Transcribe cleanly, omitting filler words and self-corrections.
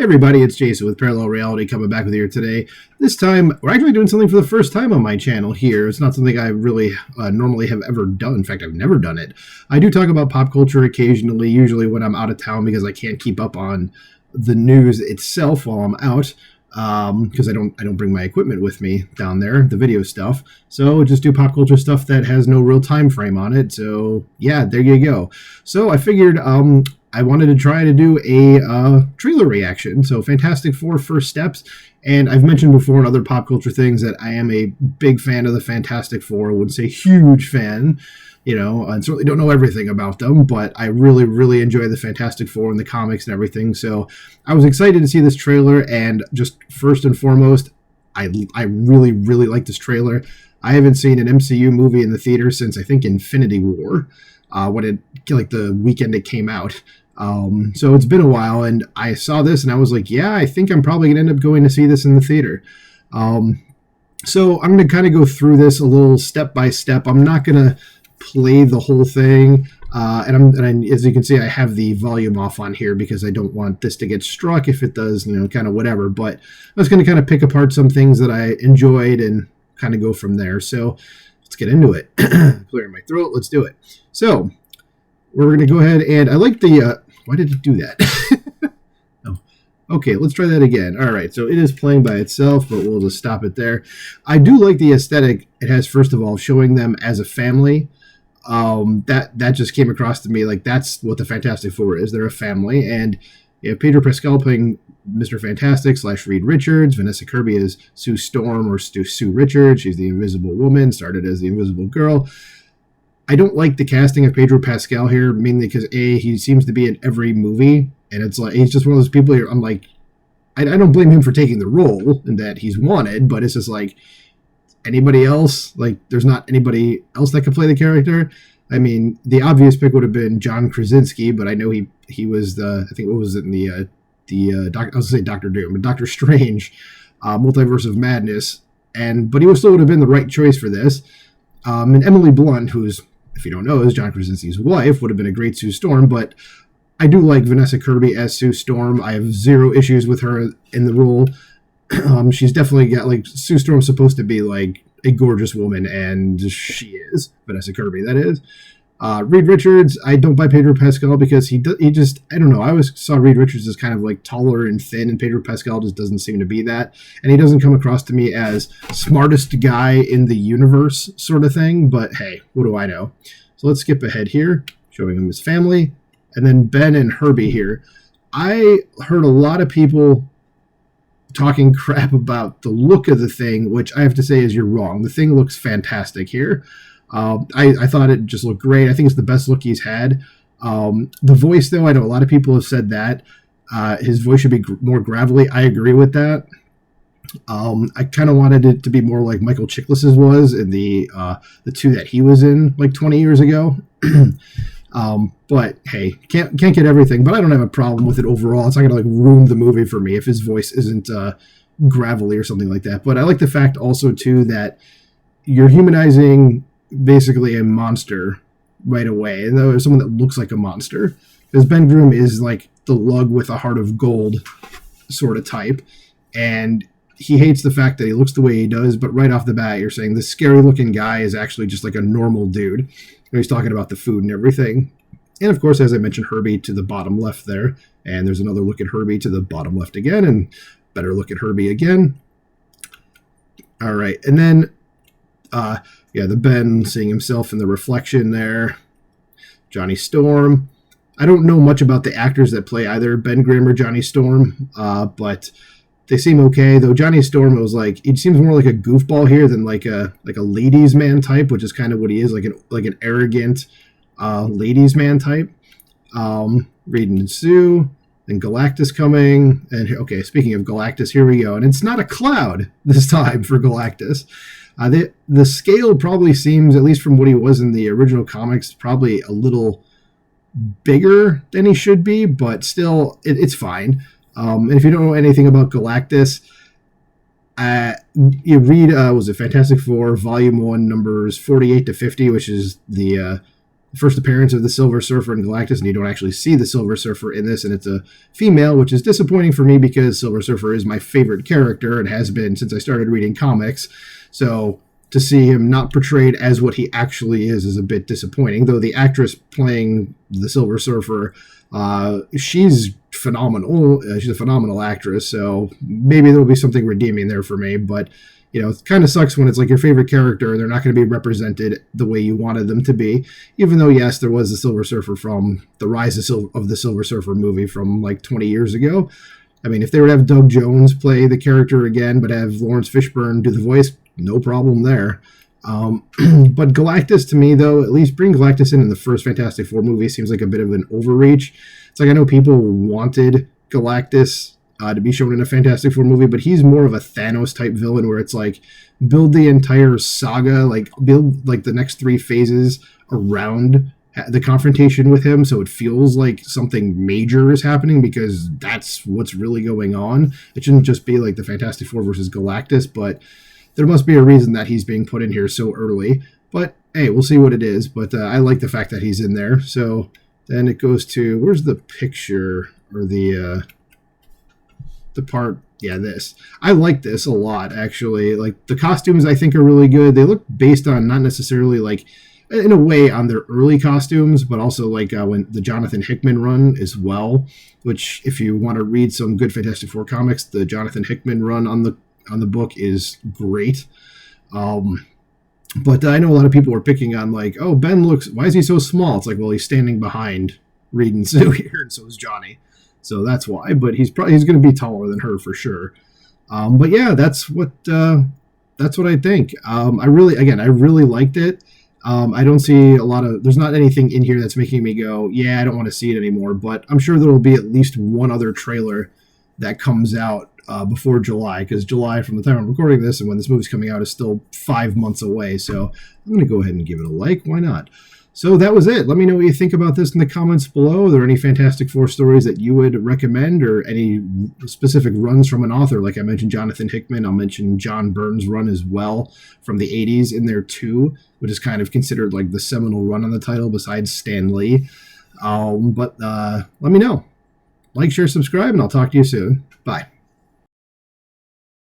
Hey everybody, it's Jason with Parallel Reality coming back with you today. This time, we're actually doing something for the first time on my channel here. It's not something I really normally have ever done. In fact, I've never done it. I do talk about pop culture occasionally, usually when I'm out of town because I can't keep up on the news itself while I'm out. Because I don't bring my equipment with me down there, the video stuff. So just do pop culture stuff that has no real time frame on it. So yeah, there you go. So I figured I wanted to try to do a trailer reaction. So Fantastic Four First Steps. And I've mentioned before in other pop culture things that I am a big fan of the Fantastic Four. I wouldn't say huge fan, and certainly don't know everything about them, but I really, really enjoy the Fantastic Four and the comics and everything. So I was excited to see this trailer, and just first and foremost, I really, really like this trailer. I haven't seen an MCU movie in the theater since, I think, Infinity War, when the weekend it came out. So it's been a while, and I saw this and I was like, yeah, I think I'm probably going to end up going to see this in the theater. So I'm going to kind of go through this a little step by step. I'm not going to play the whole thing, and as you can see, I have the volume off on here because I don't want this to get struck if it does, kind of whatever. But I was going to kind of pick apart some things that I enjoyed and kind of go from there. So let's get into it. Clearing my throat. Let's do it. So we're going to go ahead, and I like the why did it do that? Oh, okay, let's try that again. All right, so it is playing by itself, but we'll just stop it there. I do like the aesthetic it has, first of all, showing them as a family. That just came across to me like that's what the Fantastic Four is. They're a family, and you have Pedro Pascal playing Mr. Fantastic / Reed Richards. Vanessa Kirby is Sue Storm or Sue Richards. She's the Invisible Woman, started as the Invisible Girl. I don't like the casting of Pedro Pascal here, mainly because he seems to be in every movie, and it's like he's just one of those people here. I'm like, I don't blame him for taking the role in that he's wanted, but it's just like anybody else. Like, there's not anybody else that could play the character. I mean, the obvious pick would have been John Krasinski, but I know he was I think what was it in the I was gonna say Doctor Doom, but Doctor Strange, Multiverse of Madness, but he still would have been the right choice for this. And Emily Blunt, who's, if you don't know, is John Krasinski's wife, would have been a great Sue Storm, but I do like Vanessa Kirby as Sue Storm. I have zero issues with her in the role. She's definitely got, like, Sue Storm's supposed to be, like, a gorgeous woman, and she is. Vanessa Kirby, that is. Reed Richards, I don't buy Pedro Pascal because he just, I don't know, I always saw Reed Richards as kind of like taller and thin, and Pedro Pascal just doesn't seem to be that, and he doesn't come across to me as smartest guy in the universe sort of thing, but hey, what do I know? So let's skip ahead here, showing him his family, and then Ben and Herbie here. I heard a lot of people talking crap about the look of the Thing, which I have to say is you're wrong. The Thing looks fantastic here. I thought it just looked great. I think it's the best look he's had. The voice, though, I know a lot of people have said that. His voice should be more gravelly. I agree with that. I kind of wanted it to be more like Michael Chiklis's was in the two that he was in like 20 years ago. But hey, can't get everything. But I don't have a problem with it overall. It's not gonna like ruin the movie for me if his voice isn't gravelly or something like that. But I like the fact also too that you're humanizing basically a monster right away, and there's someone that looks like a monster, because Ben Grimm is like the lug with a heart of gold sort of type, and he hates the fact that he looks the way he does, but right off the bat you're saying this scary looking guy is actually just like a normal dude, and he's talking about the food and everything. And of course, as I mentioned, Herbie to the bottom left there, and there's another look at Herbie to the bottom left again, and better look at Herbie again. All right, and then the Ben seeing himself in the reflection there. Johnny Storm. I don't know much about the actors that play either Ben Grimm or Johnny Storm, but they seem okay. Though Johnny Storm was like, it seems more like a goofball here than like a ladies' man type, which is kind of what he is, like an arrogant ladies' man type. Reed and Sue. Then Galactus coming. And okay, speaking of Galactus, here we go. And it's not a cloud this time for Galactus. The scale probably seems, at least from what he was in the original comics, probably a little bigger than he should be, but still, it's fine. And if you don't know anything about Galactus, you read, was it Fantastic Four, Volume 1, numbers 48 to 50, which is the first appearance of the Silver Surfer and Galactus, and you don't actually see the Silver Surfer in this, and it's a female, which is disappointing for me because Silver Surfer is my favorite character and has been since I started reading comics. So to see him not portrayed as what he actually is a bit disappointing, though the actress playing the Silver Surfer, she's phenomenal. She's a phenomenal actress, so maybe there'll be something redeeming there for me, but it kind of sucks when it's like your favorite character and they're not going to be represented the way you wanted them to be, even though, yes, there was the Silver Surfer from the Rise of the Silver Surfer movie from like 20 years ago. I mean, if they would have Doug Jones play the character again, but have Lawrence Fishburne do the voice, no problem there. But Galactus, to me, though, at least bring Galactus in the first Fantastic Four movie seems like a bit of an overreach. It's like I know people wanted Galactus to be shown in a Fantastic Four movie, but he's more of a Thanos type villain where it's like build the entire saga, like build like the next 3 phases around the confrontation with him, so it feels like something major is happening, because that's what's really going on. It shouldn't just be like the Fantastic Four versus Galactus, but there must be a reason that he's being put in here so early. But hey, we'll see what it is. But I like the fact that he's in there. So then it goes to, where's the picture or the part? Yeah, this. I like this a lot, actually. Like, the costumes I think are really good. They look based on, not necessarily like, in a way, on their early costumes, but also like when the Jonathan Hickman run as well, which if you want to read some good Fantastic Four comics, the Jonathan Hickman run on the book is great. But I know a lot of people are picking on like, oh, Ben looks, why is he so small? It's like, well, he's standing behind Reed and Sue here, and so is Johnny. So that's why, but he's going to be taller than her for sure. But yeah, that's what I think. I really liked it. I don't see there's not anything in here that's making me go, yeah, I don't want to see it anymore, but I'm sure there will be at least one other trailer that comes out before July, because July, from the time I'm recording this and when this movie's coming out, is still 5 months away. So I'm going to go ahead and give it a like. Why not? So that was it. Let me know what you think about this in the comments below. Are there any Fantastic Four stories that you would recommend, or any specific runs from an author? Like I mentioned Jonathan Hickman. I'll mention John Byrne's run as well from the 80s in there too, which is kind of considered like the seminal run on the title besides Stan Lee. But let me know. Like, share, subscribe, and I'll talk to you soon. Bye.